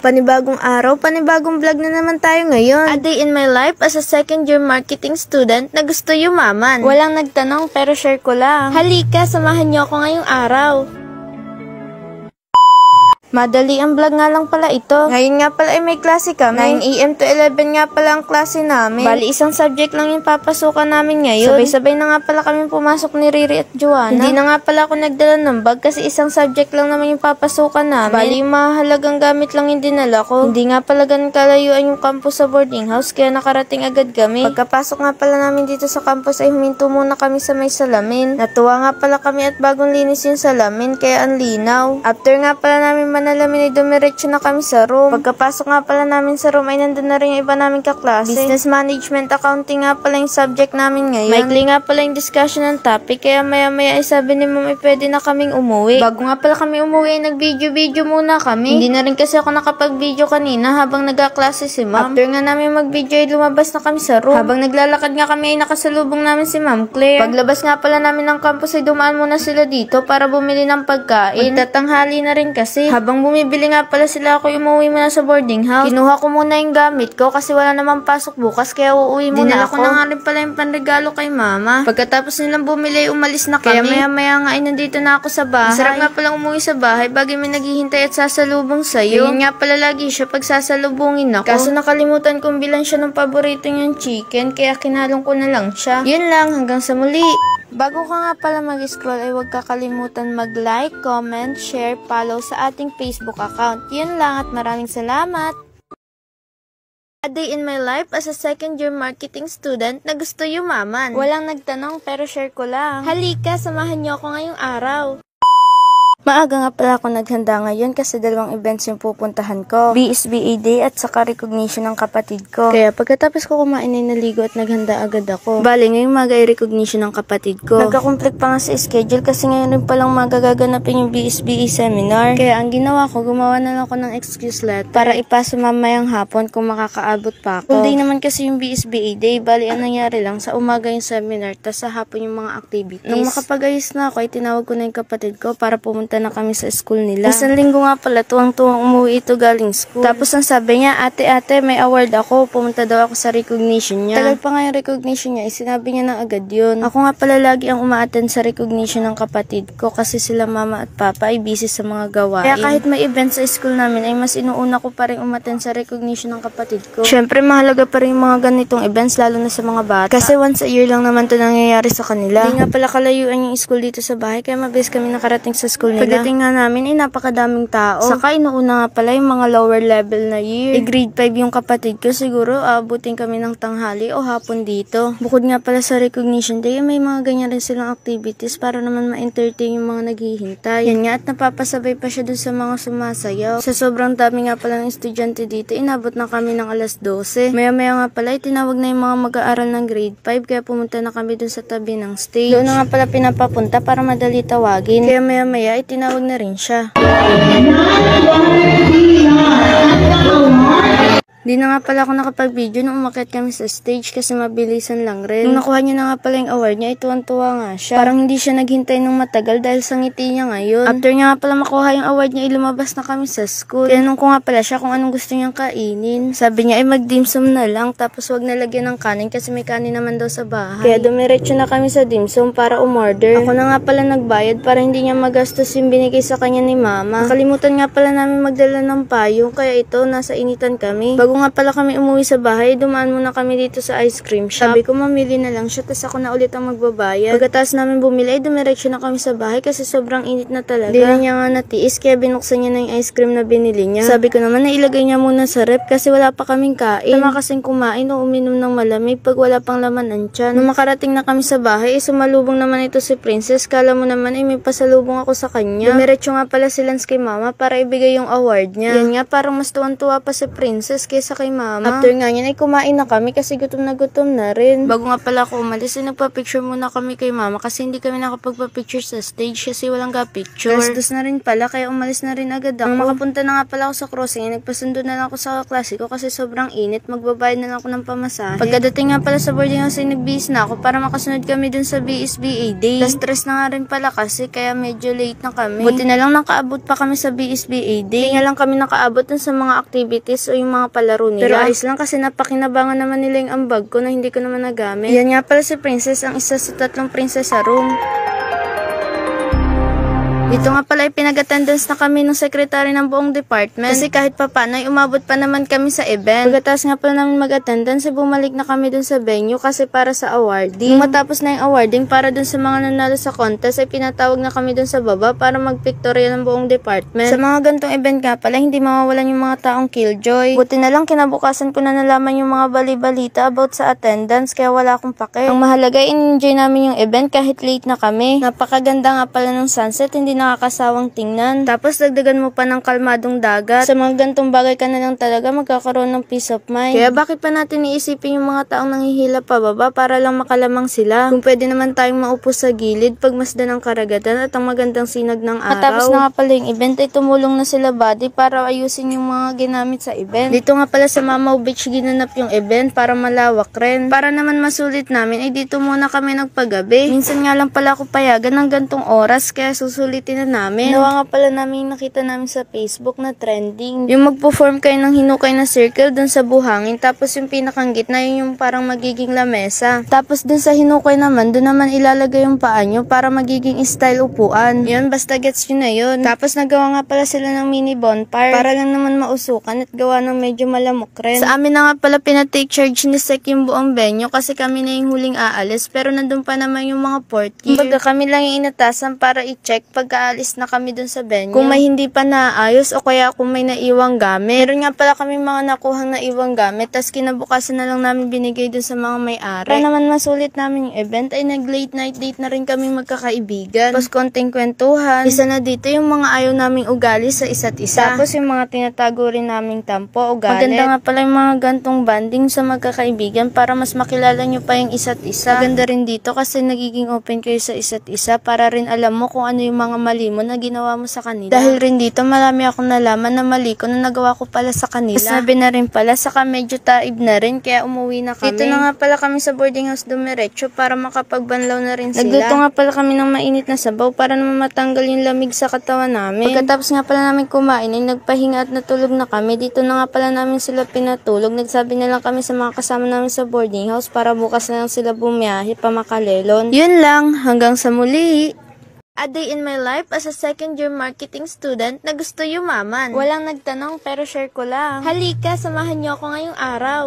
Panibagong araw, panibagong vlog na naman tayo ngayon. A day in my life as a second year marketing student na gusto yumaman. Walang nagtanong pero share ko lang. Halika, samahan niyo ako ngayong araw. Madali ang vlog nga lang pala ito. Ngayon nga pala ay may klase kami. 9 AM to 11 nga pala ang klase namin. Bali, isang subject lang yung papasukan namin ngayon. Sabay-sabay na nga pala kami pumasok ni Riri at Joanna. Hindi na nga pala ako nagdala ng bag kasi isang subject lang naman yung papasukan namin. Bali, mahalagang gamit lang yung dinala ko. Hindi nga pala ganun kalayuan yung campus sa boarding house kaya nakarating agad kami. Pagkapasok nga pala namin dito sa campus ay huminto muna kami sa may salamin. Natuwa nga pala kami at bagong linis yung salamin kaya ang linaw. After nga pala namin manalamin ay dumiretso na kami sa room. Pagkapasok nga pala namin sa room ay nandun na rin yung iba namin kaklase. Business management accounting nga pala yung subject namin ngayon. Maikli nga pala yung discussion ng topic kaya maya-maya ay sabi ni ma'am ay pwede na kaming umuwi. Bago nga pala kami umuwi ay nag-video muna kami. Hindi na rin kasi ako nakapag-video kanina habang nagkaklase si ma'am. After nga namin mag-video ay lumabas na kami sa room. Habang naglalakad nga kami ay nakasalubong namin si Ma'am Claire. Paglabas nga pala namin ng campus ay dumaan muna sila dito para bumili ng pagkain. Magtatanghali na rin kasi. Habang bumibili nga pala sila ako umuwi muna sa boarding house. Kinuha ko muna yung gamit ko kasi wala namang pasok bukas kaya uuwi muna Dinala ako. Dinala ko na nga rin pala yung panregalo kay mama. Pagkatapos nilang bumili ay umalis na kami. Kaya maya nga ay nandito na ako sa bahay. Sarap nga palang umuwi sa bahay bagay may naghihintay at sasalubong sa'yo. Ganyan nga pala lagi siya pag sasalubungin ako. Kaso nakalimutan kong bilan siya ng paborito niyang chicken kaya kinalong ko na lang siya. Yun lang, hanggang sa muli. Bago ka nga pala mag-scroll ay huwag kakalimutan mag-like, comment, share, follow sa ating Facebook account. Yun lang at maraming salamat! A day in my life as a second year marketing student na gusto yumaman. Walang nagtanong pero share ko lang. Halika, samahan niyo ako ngayong araw. Maaga nga pala ako naghanda ngayon kasi dalawang events yung pupuntahan ko. BSBA Day at saka recognition ng kapatid ko. Kaya pagkatapos ko kumain ay naligo at naghanda agad ako. Bali, ngayong maga ay recognition ng kapatid ko. Nagka-conflict pa nga sa schedule kasi ngayon rin palang magagaganapin yung BSBA seminar. Kaya ang ginawa ko, gumawa na lang ako ng excuse letter para ipasa mamayang hapon kung makakaabot pa ako. Full day naman kasi yung BSBA Day. Bali, ang nangyari lang, sa umaga yung seminar, tas sa hapon yung mga activities. Nung makapag-ayos na ako, ay tinawag ko na yung kapatid ko para pumunta na kami sa school nila. Isang linggo nga pala, tuwang-tuwang umuwi ito galing school. Tapos ang sabi niya, ate, may award ako. Pumunta daw ako sa recognition niya. Tagal pa nga yung recognition niya, sinabi niya na agad yun. Ako nga pala lagi ang umaattend sa recognition ng kapatid ko kasi sila mama at papa ay busy sa mga gawain. Kaya kahit may event sa school namin, ay mas inuuna ko pa rin umattend sa recognition ng kapatid ko. Syempre, mahalaga pa rin yung mga ganitong events, lalo na sa mga bata. Kasi once a year lang naman ito nangyayari sa kanila. Hindi nga pala kalayuan yung school dito sa bahay, kaya mabilis kami nakarating sa school nila. Pagdating nga namin ay napakadaming tao. Saka inuuna nga pala yung mga lower level na year. Grade 5 yung kapatid ko, siguro aabutin kami ng tanghali o hapon dito. Bukod nga pala sa recognition day, may mga ganyan rin silang activities para naman ma-entertain yung mga naghihintay. Yan nga at napapasabay pa siya dun sa mga sumasayaw. Sa sobrang dami nga pala ng estudyante dito, inabot na kami ng alas 12. Maya-maya nga pala, tinawag na yung mga mag-aaral ng grade 5 kaya pumunta na kami dun sa tabi ng stage. Doon na nga pala pinapapunta para madali tawagin. Kaya maya-maya ay tinawag na rin siya. Di na nga pala ako nakapag-video nung umakyat kami sa stage kasi mabilisan lang rin. Nung nakuha niya na nga pala yung award niya, tuwan-tuwa nga siya. Parang hindi siya naghintay ng matagal dahil sa ngiti niya ngayon. After niya nga pala makuha yung award niya, lumabas na kami sa school. Tinanong ko nga pala siya kung anong gusto niyang kainin. Sabi niya ay mag-dimsum na lang tapos wag nalagyan ng kanin kasi may kanin naman daw sa bahay. Kaya dumiretso na kami sa dimsum para umorder. Ako na nga pala nagbayad para hindi niya magastos yung binigay sa kanya ni mama. Nakalimutan nga pala namin magdala ng payong kaya ito, nasa initan kami. Bago nga pala kami umuwi sa bahay, dumaan muna kami dito sa ice cream shop. Sabi ko mamili na lang siya, tas ako na ulit ang magbabayad. Pagkatapos namin bumili, ay dumiretso na kami sa bahay kasi sobrang init na talaga. Di na niya nga natiis, kaya binuksan niya na yung ice cream na binili niya. Sabi ko naman na ilagay niya muna sa rep kasi wala pa kaming kain. Tama kasing kumain o uminom ng malamig pag wala pang laman ang tiyan. Nung makarating na kami sa bahay, ay sumalubong naman ito si Princess. Kala mo naman ay may pasalubong ako sa kanya. Dumiretso nga pala si Lance kay mama para ibigay yung award niya. Yan nga, parang mas tuwan-tuwa pa si Princess kaysa isa kay mama. After nga yun ay kumain na kami kasi gutom na rin. Bago nga pala ako umalis ay nagpa-picture muna kami kay mama kasi hindi kami nakapagpa-picture sa stage kasi walang ka-picture. Dos na rin pala kaya umalis na rin agad ako. Makapunta na nga pala ako sa crossing ay nagpasundo na lang ako sa klase ko kasi sobrang init. Magbabayad na lang ako ng pamasahe. Pagkadating nga pala sa boarding house ay nagbihis na ako para makasunod kami dun sa BSBA Day. Stress na nga rin pala kasi kaya medyo late na kami. Buti na lang nakaabot pa kami sa BSBA Day. Hindi nga lang kami nakaabot dun sa mga activities o yung mga palaro nila. Pero ayos lang kasi napakinabangan naman nila yung ambag ko na hindi ko naman nagamit. Yan nga pala si Princess, ang isa sa 3 princess sa room. Dito nga pala ay pinag-attendance na kami ng secretary ng buong department. Kasi kahit papano ay umabot pa naman kami sa event. Pagkatapos nga pala namin mag-attendance ay bumalik na kami dun sa venue kasi para sa awarding. Nung matapos na yung awarding para dun sa mga nanalo sa contest ay pinatawag na kami dun sa baba para mag-pictorial ng buong department. Sa mga gantong event nga pala hindi mawawalan yung mga taong killjoy. Buti na lang kinabukasan ko na nalaman yung mga bali-balita about sa attendance kaya wala akong pake. Ang mahalaga ay enjoy namin yung event kahit late na kami. Napakaganda nga pala ng sunset, hindi nakakasawang tingnan. Tapos dagdagan mo pa ng kalmadong dagat. Sa mga gantong bagay ka na lang talaga magkakaroon ng peace of mind. Kaya bakit pa natin iisipin yung mga taong nanghihila pababa para lang makalamang sila? Kung pwede naman tayong maupo sa gilid pagmasdan ng karagatan at ang magandang sinag ng araw. Matapos na nga pala yung event ay tumulong na sila buddy para ayusin yung mga ginamit sa event. Dito nga pala sa Mamao Beach ginanap yung event para malawak rin. Para naman masulit namin ay dito muna kami nagpagabi. Minsan nga lang pala ako payagan ng gantong oras kaya susulitin na namin. Nawa nga pala namin nakita namin sa Facebook na trending. Yung magpo-form kayo ng hinukay na circle dun sa buhangin tapos yung pinakang gitna yun yung parang magiging lamesa. Tapos dun sa hinukay naman, dun naman ilalagay yung paa nyo para magiging style upuan. Yun, basta gets nyo na yun. Tapos nagawa nga pala sila ng mini bonfire para lang naman mausukan at gawa ng medyo malamok rin. Sa amin na nga pala pinatake charge ni Sek yung buong venue kasi kami na yung huling aalis pero nandun pa naman yung mga port gear. Kumbaga kami lang yung inatasan para i-check pagka-alis na kami dun sa venue. Kung may hindi pa naayos o kaya kung may naiwang gamit. Meron nga pala kami mga nakuhang naiwang gamit tas kinabukasan na lang namin binigay dun sa mga may-ari. Para naman masulit namin yung event ay nag-late night date na rin kami magkakaibigan. Tapos konting kwentuhan. Isa na dito yung mga ayaw naming ugali sa isa't isa. Tapos yung mga tinatago rin naming tampo o galit. Maganda nga pala yung mga gantong banding sa magkakaibigan para mas makilala nyo pa yung isa't isa. Maganda rin dito kasi nagiging open kayo sa isa't isa para rin alam mo kung ano yung mga mali mo na ginawa mo sa kanila. Dahil rin dito marami akong nalaman na mali ko na nagawa ko pala sa kanila. Sabi na rin pala saka medyo taib na rin kaya umuwi na kami. Dito na nga pala kami sa boarding house dumiretso para makapagbanlaw na rin sila. Nagluto nga pala kami ng mainit na sabaw para naman matanggal yung lamig sa katawan namin. Pagkatapos nga pala namin kumain ay nagpahinga at natulog na kami. Dito na nga pala namin sila pinatulog. Nagsabi na lang kami sa mga kasama namin sa boarding house para bukas na lang sila bumiyahe pa Makalelon. Yun lang, hanggang sa muli! A day in my life as a second-year marketing student na gusto yumaman. Walang nagtanong pero share ko lang. Halika, samahan niyo ako ngayong araw.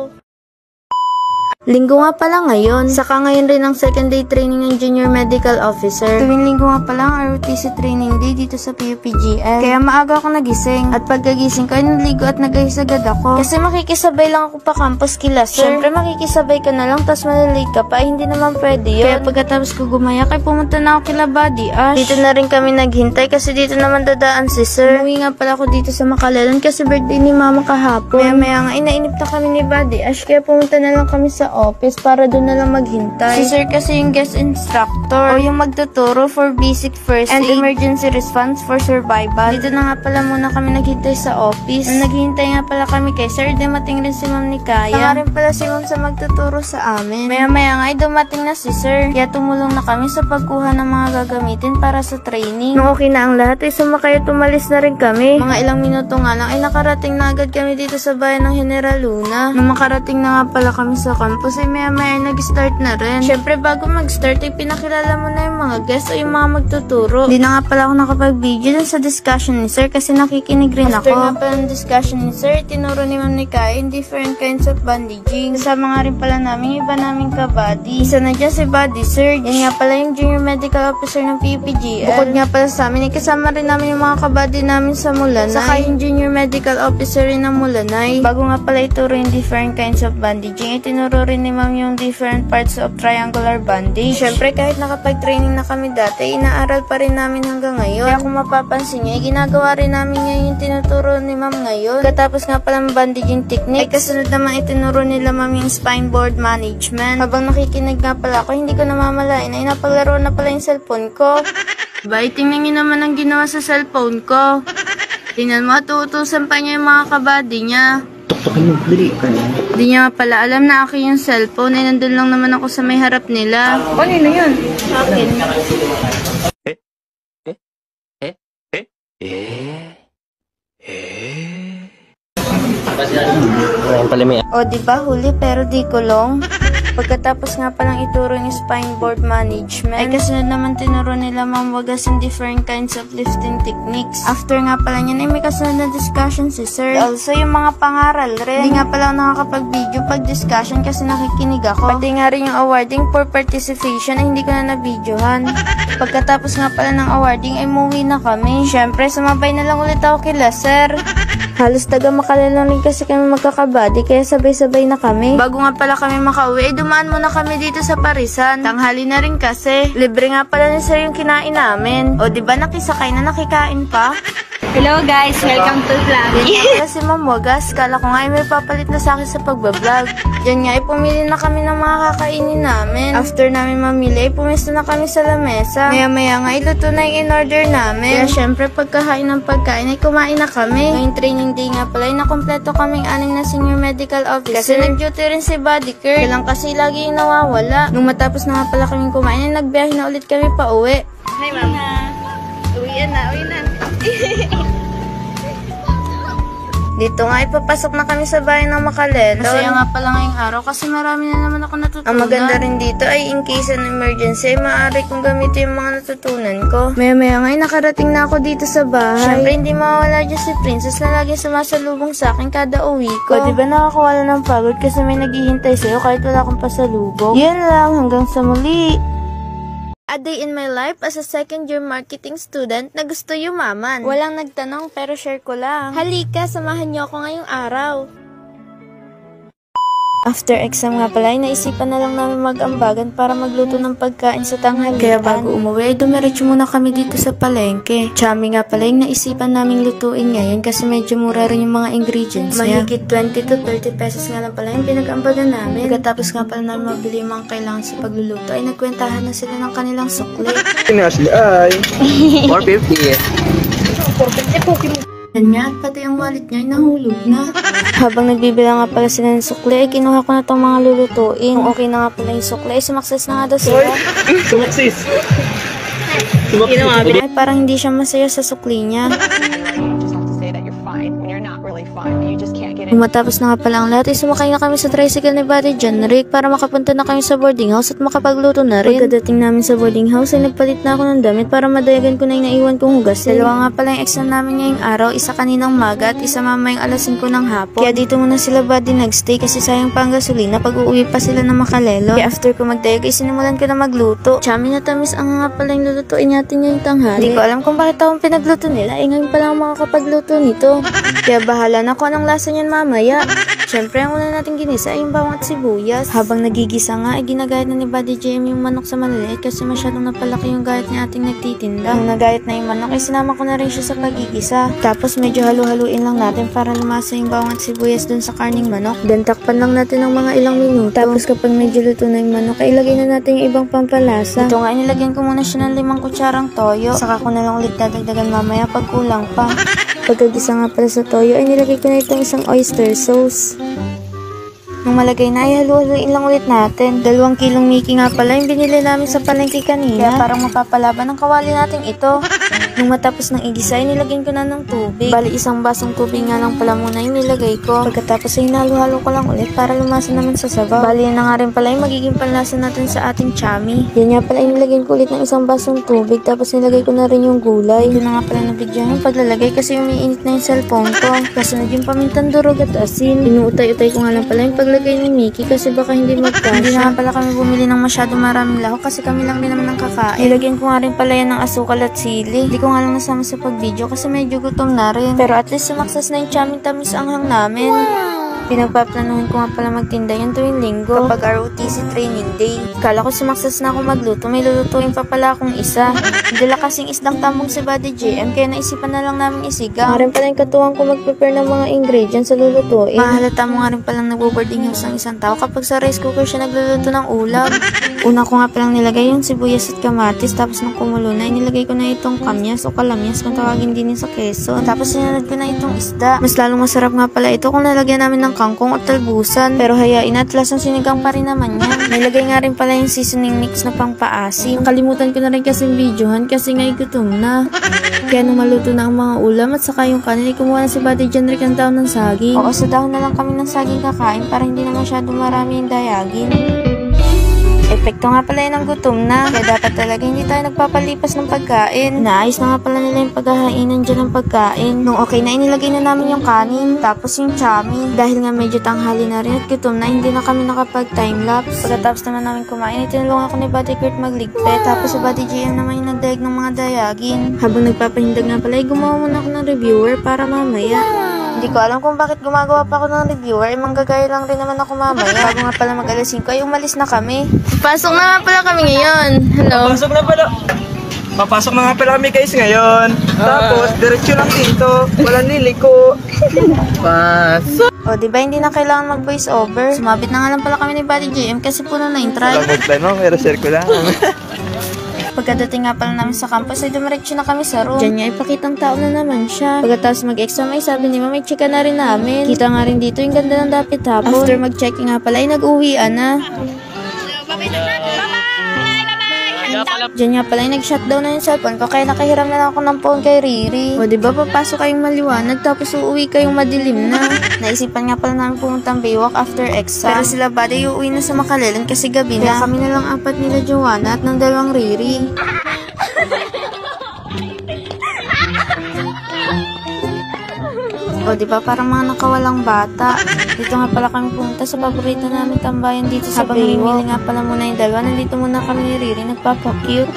Linggo nga pala ngayon. Saka ngayon rin ang second day training ng Junior Medical Officer. Tuwing linggo nga pala ang ROTC training day dito sa PUPGL. Kaya maaga ako nagising. At pagkagising ko ay naligo at nagahis agad ako. Kasi makikisabay lang ako pa campus kila sir. Siyempre makikisabay ka na lang tas malalate ka pa. Hindi naman pwede yun. Kaya pagkatapos ko gumayak ay pumunta na ako kila Buddy Ash. Dito na rin kami naghintay kasi dito naman dadaan si sir. Umuwi nga pala ako dito sa Makalelon kasi birthday ni mama kahapon. Maya nga inainip na kami ni Buddy Ash kaya pumunta na lang kami sa office para doon na lang maghintay. Si sir kasi yung guest instructor o yung magtuturo for basic first aid and emergency response for survival. Dito na nga pala muna kami naghintay sa office. Nung naghintay nga pala kami kay sir, dumating rin si ma'am ni Kaya. Saka rin pala si ma'am sa magtuturo sa amin. Maya-maya nga ay dumating na si sir. Kaya tumulong na kami sa pagkuha ng mga gagamitin para sa training. Nung okay na ang lahat ay sumakay at umalis na rin kami. Mga ilang minuto nga lang ay nakarating na agad kami dito sa bayan ng General Luna. Nung makarating na nga pala kami sa campus ay maya-maya nag-start na rin. Syempre bago mag-start ay pinakilala mo na yung mga guests o yung mga magtuturo. Hindi na nga pala ako nakapag-video dun sa discussion ni sir kasi nakikinig rin ako. After nga pala ng discussion ni sir, tinuro ni Ma'am Nikaya in different kinds of bandaging. Kasama nga rin pala namin iba naming kabady. Isa na dyan si Buddy sir. Yan nga pala yung Junior medical officer ng PUPGL. Bukod nga pala sa amin, kasama rin namin yung mga kabady namin sa Mulanay. Saka yung junior medical officer rin ng Mulanay. Bago nga pala ituro yung different kinds of bandaging, itinuro rin ni ma'am yung different parts of triangular bandage. Syempre, kahit nakapag-training na kami dati, inaaral pa rin namin hanggang ngayon. Kaya kung mapapansin nyo, ginagawa rin namin ngayon yung tinuturo ni ma'am ngayon. Katapos nga pala ng bandaging technique, ay kasunod naman itinuro nila ma'am yung spine board management. Habang nakikinig nga pala ako, hindi ko namamalain ay napaglaro na pala yung cellphone ko. Bay, tingnan nyo naman ang ginawa sa cellphone ko. Tingnan mo, tuutusan pa niya yung mga kabady niya. Tuktukin mo, dali ka na. Di niya pala alam na akin yung cellphone ay nandun lang naman ako sa may harap nila. Kanino yun? Akin. O diba huli pero di kulong? Pagkatapos nga palang ituro yung spine board management, ay kasunod naman tinuro nila ma'am wagas yung different kinds of lifting techniques. After nga pala niyan ay may kasunod na discussion si sir. Also yung mga pangaral rin. Hindi nga pala nakakapag-video pag discussion kasi nakikinig ako. Pati nga rin yung awarding for participation ay hindi ko na na-videohan. Pagkatapos nga pala ng awarding ay muwi na kami. Syempre sumabay na lang ulit ako kila sir. Halos taga Makalelo rin kasi kami magkakabady kaya sabay-sabay na kami. Bago nga pala kami makauwi, dumaan muna kami dito sa Parisan. Tanghali na rin kasi. Libre nga pala ni sir yung kinain namin. O diba nakisakay na nakikain pa? Hello guys, welcome to vlog. Kasi ma'am wagas, kala ko nga ay may papalit na sa akin sa pagbablog. Diyan nga ay pumili na kami ng mga kakainin namin. After namin mamili, pumisto na kami sa lamesa. Maya-maya nga iluto na yung in-order namin. Kaya syempre pagkahain ng pagkain ay kumain na kami. Ngayong training day nga pala ay nakompleto kaming 6 na senior medical officer. Kasi nag-duty rin si Body Care. Kaya lang kasi lagi yung nawawala. Nung matapos na nga pala kaming kumain ay nagbiyahe na ulit kami pa uwi. Hi ma'am. Uwi na. Dito nga ipapasok na kami sa bahay ng Makalelo. Masaya nga pala ngayong araw kasi marami na naman ako natutunan. Ang maganda rin dito ay in case ng emergency ay maaari kong gamitin yung mga natutunan ko. Maya-maya nga ay nakarating na ako dito sa bahay. Syempre hindi mawawala dyan si Princess na lagi sumasalubong sa akin kada uwi ko. O diba nakakawala ng pagod kasi may naghihintay sa'yo kahit wala akong pasalubong. Yan lang, hanggang sa muli. A day in my life as a second-year marketing student na gusto yumaman. Walang nagtanong pero share ko lang. Halika, samahan niyo ako ngayong araw. After exam nga pala, ay naisipan na lang namin mag-ambagan para magluto ng pagkain sa tanghalian. Kaya bago umuwi, ay dumiretso muna kami dito sa palengke. Chami nga pala yung naisipan naming lutuin ngayon kasi medyo mura rin yung mga ingredients niya. Mahigit 20 to 30 pesos nga lang pala yung pinag-ambagan namin. Pagkatapos nga pala namin mabili yung mga kailangan sa pagluluto, ay nagkwentahan na sila ng kanilang sukli. Ashley ay 450. Yan nga, at pati ang wallet niya ay nahulog na. Habang nagbibilang nga pala sila ng sukli, ay kinuha ko na itong mga lulutuin. Kung okay na nga pala yung sukli, ay sumakses na nga daw sila. Sumaksis. Ay parang hindi siya masaya sa sukli niya. Matapos na nga pala ang lahat, ay sumakay na kami sa tricycle ni Buddy John Rick para makapunta na kami sa boarding house at makapagluto na rin. Pagkadating namin sa boarding house, ay nagpalit na ako ng damit para madayagan ko na yung naiwan kong hugas. Dalawa nga pala yung exam namin ngayong araw, isa kaninang maga at isa mamayang alas 5 ng hapon. Kaya dito muna sila Buddy nagstay kasi sayang pa ang gasolina pag uuwi pa sila ng Makalelo. Kaya after ko magdayag, ay sinimulan ko na magluto. Chami na tamis ang nga pala yung lulutuin natin ngayong tanghali. Hindi ko alam kung bakit akong pinagluto nila, ay ngayon pala ako makakapagluto nito. Kaya bahala na kung anong lasa niyan mamaya. Siyempre, ang una natin ginisa ay yung bawang at sibuyas. Habang nagigisa nga, ay ginagayat na ni Buddy JM yung manok sa maliliit kasi masyadong napalaki yung gayat niya ating nagtitinda. Nung nagayat na yung manok, ay sinama ko na rin siya sa pagigisa. Tapos medyo halu-haluin lang natin para lumasa yung bawang at sibuyas dun sa karning manok. Then takpan lang natin ng mga ilang minuto. Tapos kapag medyo luto na yung manok, ay ilagay na natin yung ibang pampalasa. Ito nga, inilagyan ko muna siya ng 5 kutsarang toyo. Saka ko na lang ulit dadagdagan mamaya pag kulang pa. Pagkagisa nga pala sa toyo, ay nilagay ko na itong isang oyster sauce. Nung malagay na, ay halu-haluin lang ulit natin. 2 kilong Mickey nga pala yung binili namin sa palengke kanina. Kaya parang mapapalaban ang kawali natin ito. Nung matapos ng igisa, ay nilagyan ko na ng tubig. Bali, isang basong tubig nga lang pala muna yung nilagay ko. Pagkatapos ay hinalo-halo ko lang ulit para lumasa naman sa sabaw. Bali, yan na nga rin pala yung magiging panlasa natin sa ating chami. Yan nga pala yung nilagyan ko ulit ng isang basong tubig. Tapos nilagay ko na rin yung gulay. Yun na nga pala na-video yung paglalagay kasi umiinit na yung cellphone ko. Kasunod yung pamintang durog at asin. Inuutay-utay ko nga lang pala yung paglagay ng Mickey kasi baka hindi magkasya. Hindi na nga pala kami bumili ng masyado maraming lahok kasi kami lang din naman ng kakain. Nilagyan ko nga rin pala yan ng asukal at sili. Hindi ko nga lang nasama sa pag-video kasi medyo gutom na rin. Pero at least sumaksas na yung chaming tamis anghang namin. Pinagpaplanuhin ko nga pala magtinda yan tuwing linggo kapag ROTC training day. Kala ko sumaksas na ako magluto, may lulutuin pa pala akong isa. Dala kasing isdang tambong si Buddy JM kaya naisipan na lang namin isigang. Nga rin pala yung katuwang ko mag-prepare ng mga ingredients sa lulutuin. Mahalata mo nga rin palang nagbo-boarding house ang isang tao kapag sa rice cooker siya nagluluto ng ulam. Una ko nga palang nilagay yung sibuyas at kamatis, tapos nung kumulo na, inilagay ko na itong kamyas o kalamyas kung tawagin din sa Quezon. Tapos sinunod ko na itong isda. Mas lalong masarap nga pala ito kung nalagyan namin ng kangkong at talbusan. Pero hayain at lasang sinigang pa rin naman yan. Nilagay nga rin pala yung seasoning mix na pangpaasim. Nakalimutan ko na rin kasing videohan kasi nga gutom na. Kaya nung maluto na ang mga ulam at saka yung kanin, kumuha na si Buddy Jenrick ng dahon ng saging. Oo, sa dahon na lang kami ng saging kakain para hindi na masyado marami yung dayagin. Epekto nga pala yun ng gutom na. Kaya dapat talaga hindi tayo nagpapalipas ng pagkain. Naayos na nga pala nila yung paghahainan dyan ng pagkain. Nung okay na, inilagay na namin yung kanin. Tapos yung chami. Dahil nga medyo tanghali na rin at gutom na, hindi na kami nakapag-timelapse. Pagkatapos naman namin kumain, itinulungan ako ni Buddy Kurt magligpit. Tapos si Buddy JM naman yung nagdayag ng mga dayagin. Habang nagpapahindag nga pala, gumawa muna ako ng reviewer para mamaya. Hindi ko alam kung bakit gumagawa pa ako ng reviewer. Manggagaya lang rin naman ako mamaya. Bago nga pala mag-alas 5 ay umalis na kami. Pasok na nga pala kami ngayon. Hello. Papasok na nga pala kami guys ngayon. Tapos, diretso lang dito. Walang liliko. Pasok. O, diba hindi na kailangan mag-voice over? Sumabit na nga lang pala kami ni Buddy JM kasi puno na yung try. Walang magtanong, pero share ko lang. Pagkadating nga pala namin sa campus ay dumiretso na kami sa room. Diyan nga ipakitang tao na naman siya. Pagkatapos mag-exam ay sabi ni Mama, may chika na rin namin. Kita nga rin dito yung ganda ng dapit hapon. After mag-checking nga pala ay nag-uwian na. Diyan nga pala ay nag-shutdown na yung cellphone ko kaya nakahiram na lang ako ng phone kay Riri. O diba papasok kayong maliwanag tapos uuwi kayong madilim na. Naisipan nga pala namin pumuntang Baywalk after exam. Pero sila Buddy uuwi na sa Makalilan kasi gabi na. Kaya kami na lang apat nila Joanna at ng dalawang Riri. O, diba? Parang mga nakawalang bata. Dito nga pala kami pumunta sa paborito namin tambayan dito sa Baywalk. Habang nga pala muna yung dalawa, nandito muna kami ni Riri, nagpapakute.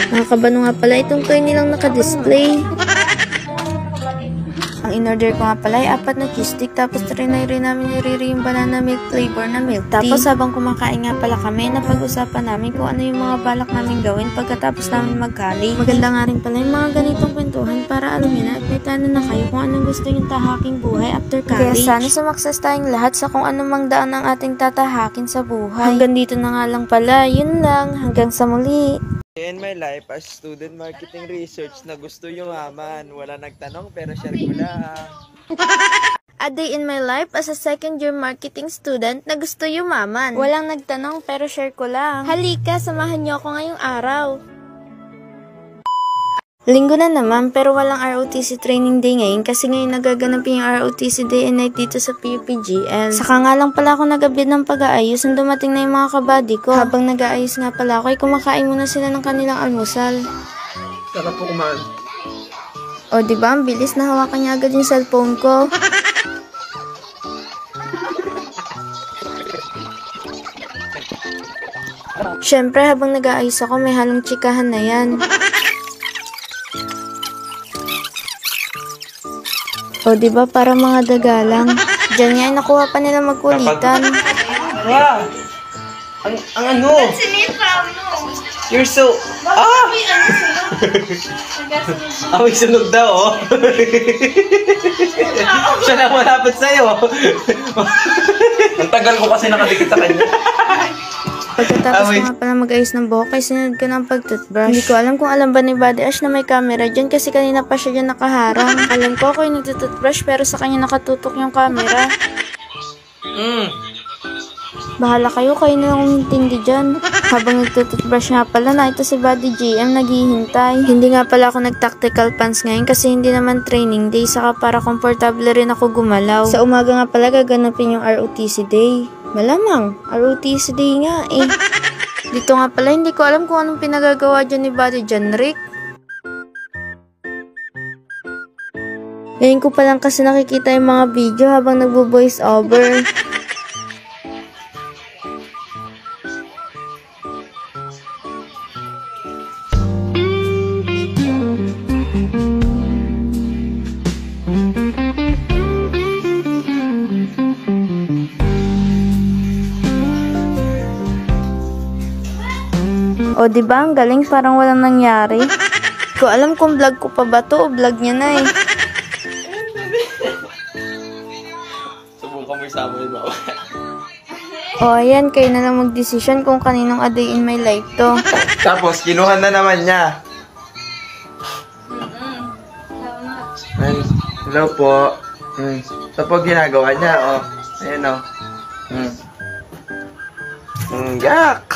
Nakakabano nga pala itong toy nilang nakadisplay. Ang in-order ko nga pala ay 4 na cheese stick, tapos trinay rin namin ni Riri yung banana milk flavor na milk tea. Tapos habang kumakain nga pala kami, napag-usapan namin kung ano yung mga balak namin gawin pagkatapos namin mag-college. Maganda nga rin pala yung mga ganitong kwentuhan para alam nyo na at may tana na kayo kung anong gusto yung tahaking buhay after college. Kaya sana sumaksas tayong lahat sa kung anong daan ang ating tatahakin sa buhay. Hanggang dito na nga lang pala, yun lang. Hanggang sa muli. In my life as student marketing research na gusto yung aman. Wala nagtanong pero share ko lang. A day in my life as a second year marketing student na gusto yumaman. Walang nagtanong pero share ko lang. Halika, samahan niyo ako ngayong araw. Linggo na naman pero walang ROTC training day ngayon kasi ngayon nagaganap yung ROTC day and night dito sa PUPGL. Saka nga lang pala ako nagabid ng pag-aayos nung dumating na yung mga kabady ko. Habang nag-aayos nga pala ako ay kumakain muna sila ng kanilang almusal. Sarap po kumain. O diba ang bilis na hawakan niya agad yung cellphone ko. Syempre habang nag-aayos ako may halong chikahan na yan. O, diba? Para mga daga lang. Diyan nga, nakuha pa nila magkulitan. Wow! Ang ano? You're so... Ah! Amoy sunog daw, oh. Siya na malapit sa'yo. Ang tagal ko kasi nakadikit sa kanya. Pagkatapos ko nga pala mag-ayos ng buhok, ay sinunod ko ng pag-toothbrush. Hindi ko alam kung alam ba ni Buddy Ash na may camera dyan kasi kanina pa siya dyan nakaharang. Alam ko ako yung nagtutoothbrush pero sa kanya nakatutok yung camera. Bahala kayo na lang umintindi dyan. Habang nagtututbrush nga pala na ito si Buddy GM naghihintay. Hindi nga pala ako nag-tactical pants ngayon kasi hindi naman training day, saka para komportable rin ako gumalaw. Sa umaga nga pala gaganapin yung ROTC day. Malamang, ROTC day nga eh. Dito nga pala hindi ko alam kung anong pinagagawa dyan ni Buddy dyan, Rick. Ngayon ko pa lang kasi nakikita yung mga video habang nagbo-voice over. O diba, ang galing, parang walang nangyari. Hindi ko alam kung vlog ko pa ba to o vlog niya na eh. Subukan mo isama yun ako. O ayan, kayo na lang mag-decision kung kaninong a day in my life to. Tapos, kinuha na naman niya. Ay, hello po. Ito po ginagawa niya, oh. Ayan, oh. Yak!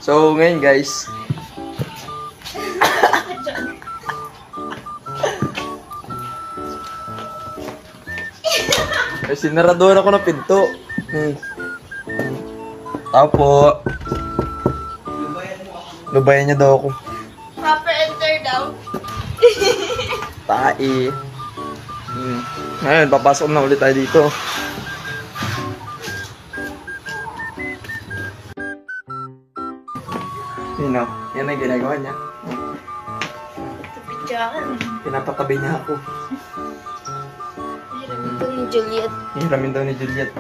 So, ngayon guys. Sinaradora ko ng pinto. Apo. Lubayan niya daw ako. Proper enter daw. Tai. Ngayon, papasok na ulit tayo dito. Yun o, yan ang ginagawa niya. Pinapatabi niya ako. Hiramin daw ni Juliet. Hiramin daw ni Juliet.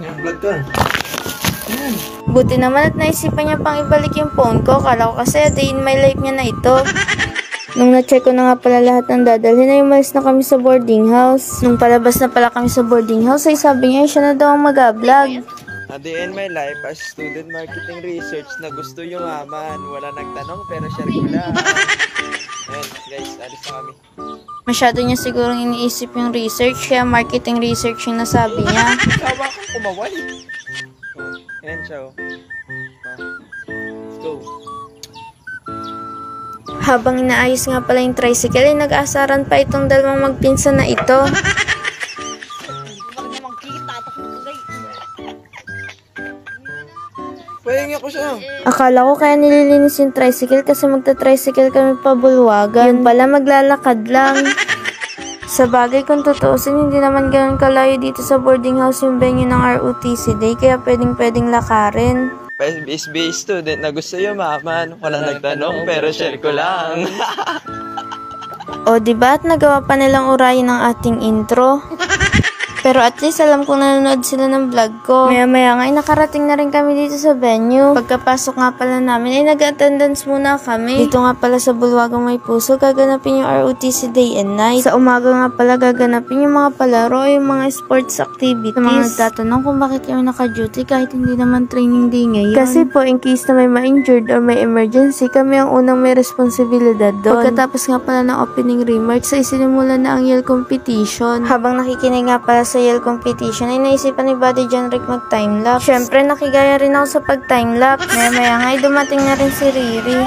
Yan, vlog to. Yan. Buti naman at naisipan niya pang ibalik yung phone ko. Kala ko kasi a day in my life niya na ito. Nung na-check ko na nga pala lahat ng dadalhin ay umalis na kami sa boarding house. Nung palabas na pala kami sa boarding house ay sabi niya siya na daw ang mag-vlog. A day in my life as student marketing research na gusto yumaman. Wala nagtanong pero share ko lang. Ayan guys, alis na kami. Masyado niya sigurong iniisip yung research, kaya marketing research yung nasabi niya. Sawa kang kumaway. Ayan siya oh. Let's go. Habang inaayos nga pala yung tricycle ay nag-aasaran pa itong dalawang magpinsan na ito. Pahingi ako siya. Akala ko kaya nililinis yung tricycle kasi magta-tricycle kami pa Bulwagan. Yun pala maglalakad lang. Sa bagay kung tutuusin, hindi naman ganun kalayo dito sa boarding house yung venue ng ROTC Day, kaya pwedeng lakarin. SB student na gusto yumaman. Wala nagtanong pero share ko lang. O diba at nagawa pa nilang urayin ng ating intro? Pero at least alam kong nanonood sila ng vlog ko. Maya-maya nga ay nakarating na rin kami dito sa venue. Pagkapasok nga pala namin ay nag-attendance muna kami. Dito nga pala sa Bulwagang May Puso gaganapin yung ROTC Day and Night. Sa umaga nga pala gaganapin yung mga palaro o yung mga sports activities. Sa mga nagtatanong kung bakit kami naka-duty kahit hindi naman training day ngayon. Kasi po in case na may ma-injured or may emergency, kami ang unang may responsibilidad doon. Pagkatapos nga pala ng opening remarks ay sinimula na ang yell competition. Habang nakikinig nga pala sa yell competition ay naisipan ni Buddy John Rick mag-timelapse. Syempre nakigaya rin ako sa pag-timelapse. Maya nga ay dumating na rin si Riri.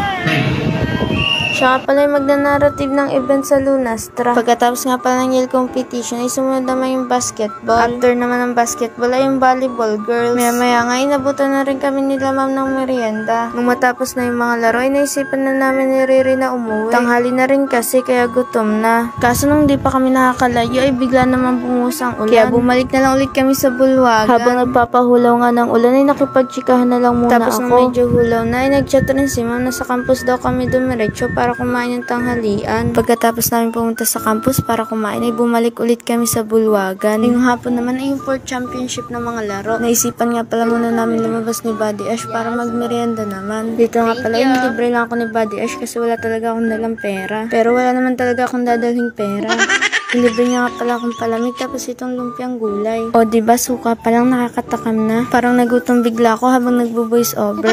Siya nga pala yung magna-narrative ng event sa Lunastra. Pagkatapos nga pala ng yell competition ay sumunod naman yung basketball. After naman ng basketball ay yung volleyball girls. Maya nga ay nabutan na rin kami nila ma'am ng merienda. Nung matapos na yung mga laro ay naisipan na namin ni Riri na umuwi. Tanghali na rin kasi kaya gutom na. Kaso nung di pa kami nakakalayo ay bigla naman bumuhos ang ulan. Kaya bumalik na lang ulit kami sa Bulwagan. Habang nagpapahulaw nga ng ulan ay nakipagtsikahan na lang muna tapos ako. Tapos nung medyo hulaw na ay nagchat rin si ma'am na sa campus daw kami dumiretso para kumain ng tanghalian. Pagkatapos namin pumunta sa campus para kumain ay bumalik ulit kami sa Bulwagan. Yung hapon naman ay yung 4th championship ng mga laro. Naisipan nga pala muna namin lumabas ni Buddy Ash para magmerienda naman. Dito nga pala yung libre lang ako ni Buddy Ash kasi wala talaga akong dalang pera. Pero wala naman talaga akong dadalhing pera. Libre niya nga pala akong palamig tapos itong lumpiang gulay. O diba suka palang nakakatakam na. Parang nagutom bigla ako habang nagbo-voice over.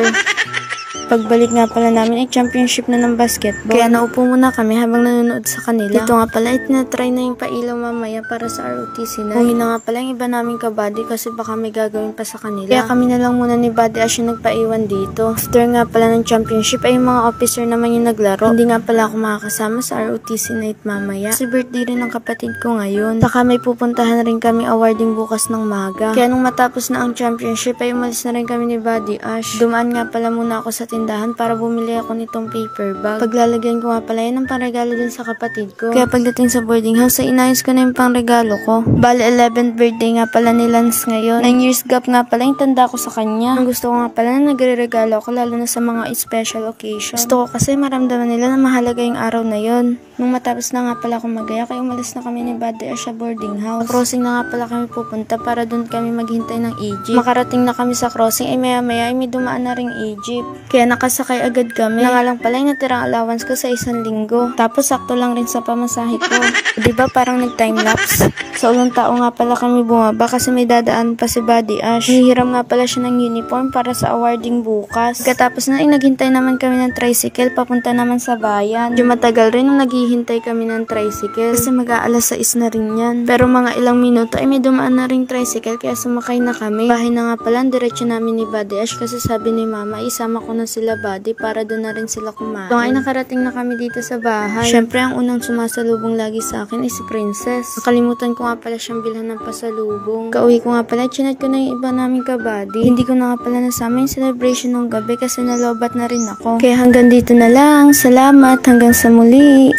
Pagbalik nga pala namin ay championship na ng basketball. Kaya naupo muna kami habang nanonood sa kanila. Dito nga pala ay tinatry na yung pailaw mamaya para sa ROTC na. Huwag na nga pala yung iba naming kabady kasi baka may gagawin pa sa kanila. Kaya kami na lang muna ni Buddy Ash yung nagpaiwan dito. After nga pala ng championship ay yung mga officer naman yung naglaro. Hindi nga pala ako makakasama sa ROTC night mamaya. Kasi birthday rin ng kapatid ko ngayon. Saka may pupuntahan rin kami awarding bukas ng maga. Kaya nung matapos na ang championship ay umalis na rin kami ni Buddy Ash. Dumaan nga pala muna ako sa tindahan para bumili ako nitong paper bag. Paglalagyan ko nga pala yan ng pangregalo dun sa kapatid ko. Kaya pagdating sa boarding house ay inayos ko na yung pangregalo ko. Bale 11th birthday nga pala ni Lance ngayon. 9 years gap nga pala yung tanda ko sa kanya. Ang gusto ko nga pala na nagre-regalo ako lalo na sa mga special occasion. Gusto ko kasi maramdaman nila na mahalaga yung araw na yon. Nung matapos na nga pala akong mag-aya, kaya umalis na kami ni Buddy Ash sa boarding house. Crossing na nga pala kami pupunta para doon kami maghintay ng Egypt. Makarating na kami sa crossing ay maya-maya ay may dumaan na ring Egypt. Kaya nakasakay agad kami. Na nga lang pala yung natirang allowance ko sa 1 linggo. Tapos sakto lang rin sa pamasahe ko. Diba parang nag-timelapse? Sa ulang tao nga pala kami bumaba kasi may dadaan pa si Buddy Ash. Hihiram nga pala siya ng uniform para sa awarding bukas. Katapos na ay naghintay naman kami ng tricycle papunta naman sa bayan. Medyo matagal rin nung naghihintay kami ng tricycle kasi mag-aalas 6 na rin yan. Pero mga ilang minuto ay may dumaan na ring tricycle kaya sumakay na kami. Bahay na nga pala, diretso namin ni Buddy Ash kasi sabi ni Mama, isama ko na sila Buddy para doon na rin sila kumain. So ay nakarating na kami dito sa bahay. Syempre ang unang sumasalubong lagi sa akin ay si Princess. Nakalimutan ko nga pala siyang bilhan ng pasalubong. Kauwi ko nga pala, chinat ko na yung iba naming kabady. Hindi ko na nga pala nasama yung celebration ng gabi kasi nalobat na rin ako. Kaya hanggang dito na lang. Salamat. Hanggang sa muli.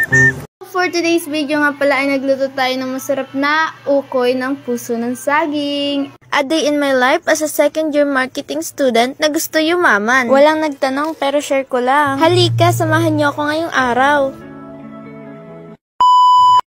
For today's video nga pala ay nagluto tayo ng masarap na ukoy ng puso ng saging. A day in my life as a second year marketing student na gusto yumaman. Walang nagtanong pero share ko lang. Halika, samahan niyo ako ngayong araw.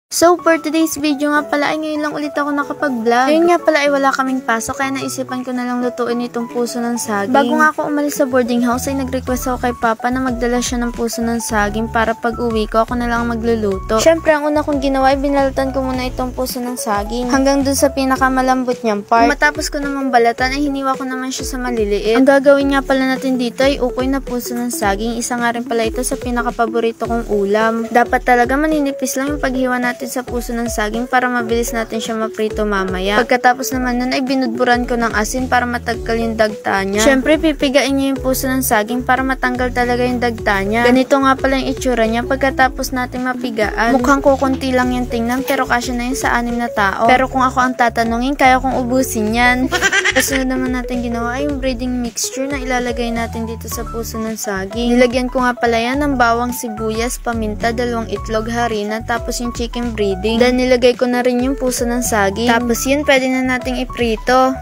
So, for today's video nga pala ay ngayon lang ulit ako nakapag-vlog. Ngayon nga pala ay wala kaming pasok kaya naisipan ko na lang lutuin itong puso ng saging. Bago nga ako umalis sa boarding house ay nag-request ako kay Papa na magdala siya ng puso ng saging para pag uwi ko ako na lang magluluto. Syempre, ang una kong ginawa ay binalatan ko muna itong puso ng saging hanggang dun sa pinakamalambot niyang part. Matapos ko namang balatan ay hiniwa ko naman siya sa maliliit. Ang gagawin nga pala natin dito ay ukoy na puso ng saging. Isa nga rin pala ito sa pinakapaborito kong ulam. Dapat talaga maninipis lang yung paghiwa natin sa puso ng saging para mabilis natin siya maprito mamaya. Pagkatapos naman nun ay binudburan ko ng asin para matanggal yung dagta niya. Syempre, pipigain niyo yung puso ng saging para matanggal talaga yung dagta niya. Ganito nga pala yung itsura niya pagkatapos natin mapigaan. Mukhang kukunti lang yung tingnan pero kasya na yun sa 6 na tao. Pero kung ako ang tatanungin, kaya kong ubusin yan. Kasunod naman natin ginawa ay yung breading mixture na ilalagay natin dito sa puso ng saging. Nilagyan ko nga pala yan ng bawang, sibuyas, paminta, 2 itlog, harina, tapos yung chicken breading. Then nilagay ko na rin yung puso ng saging. Tapos yun, pwede na nating iprito.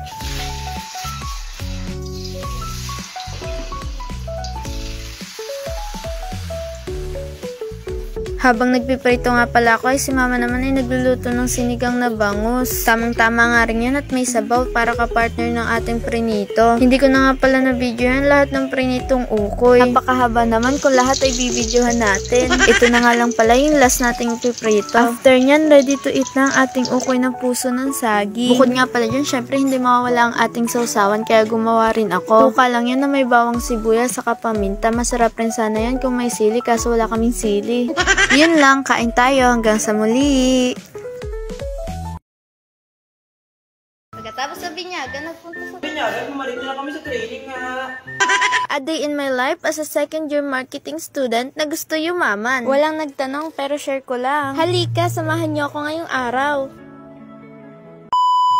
Habang nagpiprito nga pala ako ay si Mama naman ay nagluluto ng sinigang na bangus. Tamang-tama nga rin yan at may sabaw para ka-partner ng ating prinito. Hindi ko na nga pala na-videohan lahat ng prinitong ukoy. Napakahaba naman kung lahat ay bibidyohan natin. Ito na nga lang pala yung last nating piprito. After nyan, ready to eat na ang ating ukoy ng puso ng saging. Bukod nga pala dyan, syempre hindi mawawala ang ating sausawan kaya gumawa rin ako. Tuka lang yan na may bawang sibuyas saka paminta. Masarap rin sana yan kung may sili kaso wala kaming sili. Yun lang, kain tayo hanggang sa muli. Pagkatapos sa binyagan, nagpunta sa... Binyagan, bumalik na kami sa training nga. A day in my life as a second year marketing student na gusto yumaman. Walang nagtanong pero share ko lang. Halika, samahan niyo ako ngayong araw.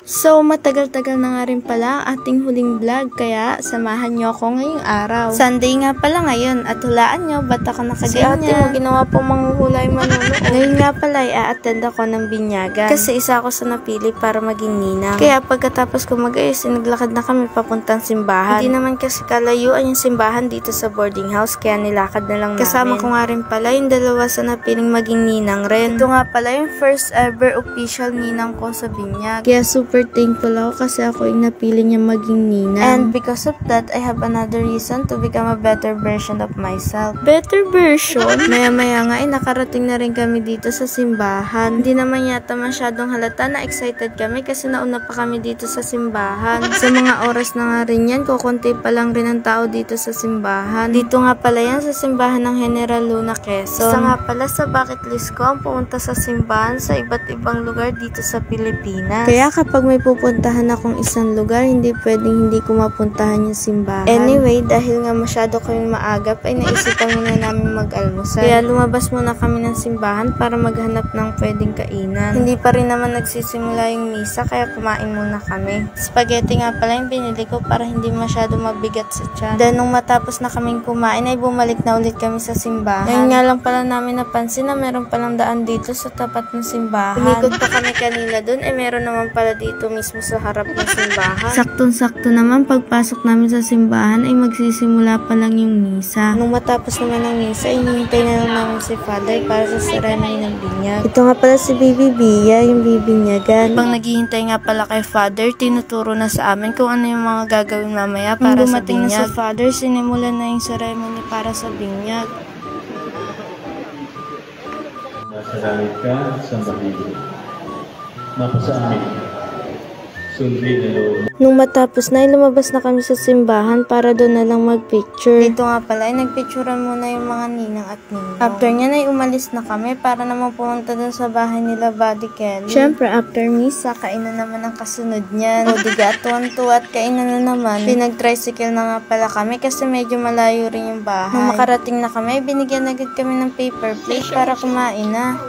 So, matagal-tagal na nga rin pala ang ating huling vlog, kaya samahan nyo ako ngayong araw. Sunday nga pala ngayon, at hulaan nyo, ba't ako nakaganyan? Si ate mo, ginawa po manghuhulay manunood. Ngayon nga pala, i-attend ako ng binyagan. Kasi isa ako sa napili para maging ninang. Kaya pagkatapos ko mag-ayos, naglakad na kami papuntang simbahan. Hindi naman kasi kalayuan yung simbahan dito sa boarding house, kaya nilakad na lang namin. Kasama ko nga rin pala yung dalawa sa napiling maging ninang rin. Ito nga pala yung first ever official ninang ko sa binyag. Kaya super super thankful ako kasi ako yung napili niya maging ninang. And because of that, I have another reason to become a better version of myself. Better version? Maya-maya nga nakarating na rin kami dito sa simbahan. Hindi naman yata masyadong halata na excited kami kasi nauna pa kami dito sa simbahan. Sa mga oras na nga rin yan, kukunti pa lang rin ang tao dito sa simbahan. Dito nga pala yan sa simbahan ng General Luna, Quezon. Isa nga pala sa bucket list ko ang pumunta sa simbahan sa iba't ibang lugar dito sa Pilipinas. Kaya kapag may pupuntahan akong isang lugar, hindi pwedeng hindi ko mapuntahan yung simbahan. Anyway, dahil nga masyado kami maagap, ay naisipan muna namin mag-almusal. Kaya lumabas muna kami ng simbahan para maghanap ng pwedeng kainan. Hindi pa rin naman nagsisimula yung misa, kaya kumain muna kami. Spaghetti nga pala yung binili ko para hindi masyado mabigat sa tiyan. Then nung matapos na kaming kumain, ay bumalik na ulit kami sa simbahan. Ngayon nga lang pala namin napansin na meron palang daan dito sa tapat ng simbahan. Umikot pa kami kanina dun, meron naman pala dito mismo sa harap ng simbahan. Saktong-sakto naman pagpasok namin sa simbahan ay magsisimula pa lang yung misa. Nung matapos naman ng misa, hinihintay na lang namin si Father para sa ceremony ng binyag. Ito nga pala si Baby Bia, yung bibinyagan. Habang naghihintay nga pala kay Father, tinuturo na sa amin kung ano yung mga gagawin mamaya para sa binyag. Nung dumating na si Father, sinimulan na yung ceremony para sa binyag. Nasaramit ka sa mahigit. Mapasa amin. Sundin na loob. Nung matapos na, lumabas na kami sa simbahan para doon na lang mag-picture. Dito nga pala, nagpicturean muna yung mga ninang at ninong. After nyan ay umalis na kami para naman pumunta doon sa bahay nila Buddy Kelly. Syempre, after misa, kainan naman ang kasunod niyan. O diga, tuwan-tuwa at kainan na naman. Pinag-tricycle na nga pala kami kasi medyo malayo rin yung bahay. Nung makarating na kami, binigyan agad kami ng paper plate para kumain na.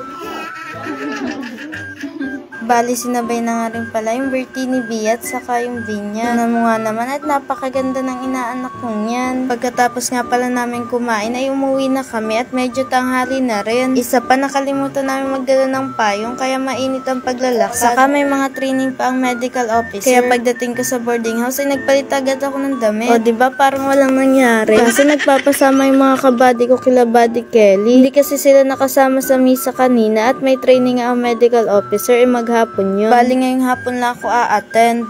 Bali, sinabay na nga rin pala yung birthday ni Bia at saka yung binya. Tingnan mo nga naman at napakaganda ng inaanak kong yan. Pagkatapos nga pala namin kumain ay umuwi na kami at medyo tanghali na rin. Isa pa, nakalimutan namin magdala ng payong kaya mainit ang paglalakad. Saka may mga training pa ang medical officer. Kaya pagdating ko sa boarding house ay nagpalit agad ako ng damit. O diba, parang walang nangyari. Kasi nagpapasama yung mga kabady ko kila Buddy Kelly. Hindi kasi sila nakasama sa misa kanina at may training nga ang medical officer ay hapon yun. Bali ngayong hapon lang ako a-attend.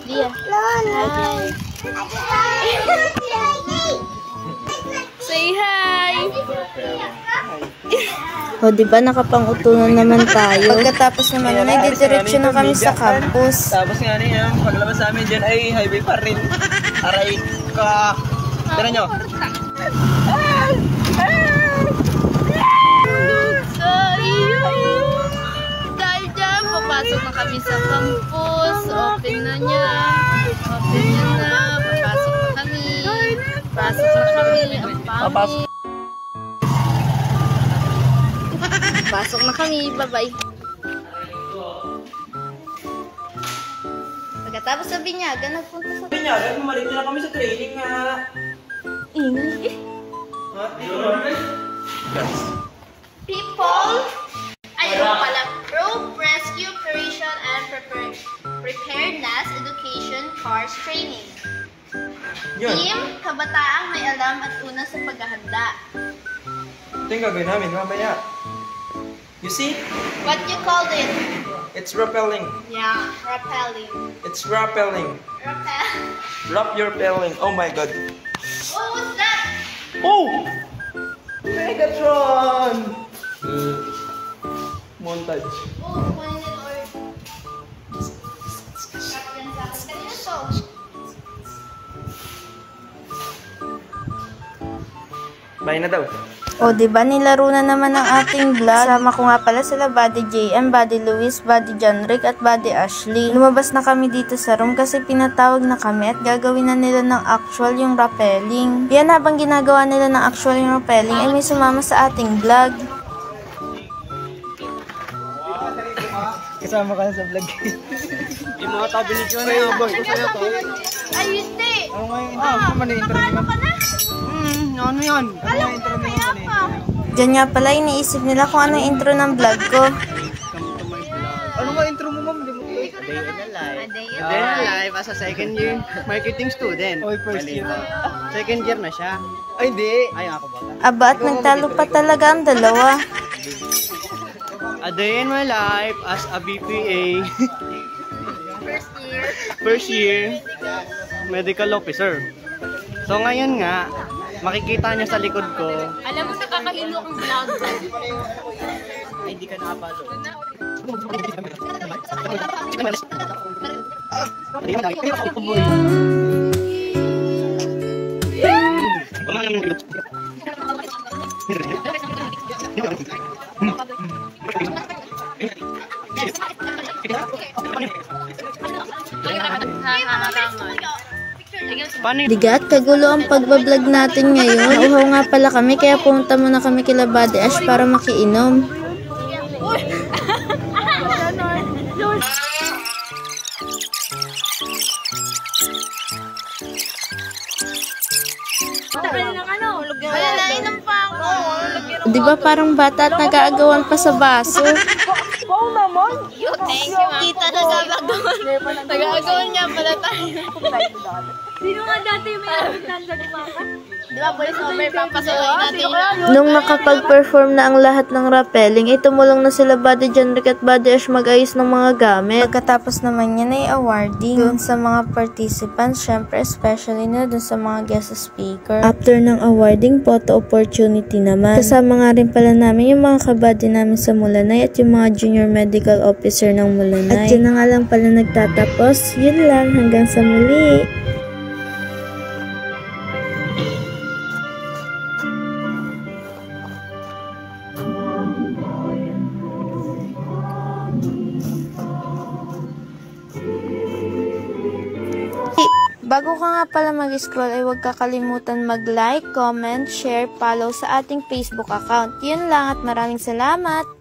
Dia. Hi. Say hi. O diba nakapangutunan naman tayo. Pagkatapos naman ay didiretso na kami sa campus. Tapos nga niya, paglabas namin dyan ay highway pa rin. Aray ka. Tira nyo. Papasok na kami sa campus. Open na niya. Open niya na. Papasok na kami. Pasok na kami. Ang pangit. Pasok na kami. Bye-bye. Pagkatapos sa binyagan, nagpunta sa... Binyagan, bumalik na kami sa training nga. Ingay eh. Ha? People! Ayun pala. Rope Rescue Operation and Preparedness Education Course Training. Yun. Team, kabataang may alam at una sa paghahanda. Ito yung gagawin namin mamaya. You see? What you called it? It's rappelling. Yeah, rappelling. It's rappelling. Rappel. Wrap your pelling. Oh my god. Oh, what's that? Oh! Megatron! Montage. Oh, kunin nito or... Kapag yan sa akin. Kanina to. Bye na daw. O diba, nilaro na naman ang ating vlog. Sama ko nga pala sila Buddy JM, Buddy Luis, Buddy John Rick at Buddy Ashley. Lumabas na kami dito sa room kasi pinatawag na kami at gagawin na nila ng actual yung rappelling. Yan, habang ginagawa nila ng actual yung rappelling ay may sumama sa ating vlog. Kasama ka na sa vlog. Yung mga tabi ni John ay boy. Ay, hindi. Ano nga yung intro mo? Ano yung intro mo? Ano yun? Ano yung intro mo? Diyan nga pala iniisip nila kung ano yung intro ng vlog ko. Ano nga intro mo, ma'am? Day in a life. Day in a life as a second year marketing student. Oy, first year. Second year na siya. Ay, hindi. Ay, ako ba? Aba, at nagtalo pa talaga ang dalawa. A day in my life as a BPA. first year medical officer. So ngayon nga, makikita niyo sa likod ko. Alam mo, nakakahilo kang vlog. Ay, hindi ka nakapalo. Digat, kagulo ang pagbablog natin ngayon. Nauhaw nga pala kami, kaya pumunta muna kami kila Buddy Ash para makiinom. Di ba parang bata at nag-aagawan pa sa baso? Thank you, ma'am. Kita na gagawin. Nag-aagawan niya pala tayo. Sino nga dati may abitanda ni Mama? Di ba, voice over, papasukin natin yun. Nung nakapag-perform na ang lahat ng rappelling, ay tumulong na sila Buddy Janrick at Buddy Ash mag-ayos ng mga gamit. Pagkatapos naman yan ay awarding doon sa mga participants, syempre especially na doon sa mga guest speaker. After ng awarding, photo opportunity naman. Kasama nga rin pala namin yung mga kabady namin sa Mulanay at yung mga junior medical officer ng Mulanay. At yun na nga lang pala nagtatapos. Yun lang, hanggang sa muli. Bago ka nga pala mag-scroll ay huwag kakalimutan mag-like, comment, share, follow sa ating Facebook account. Yun lang at maraming salamat!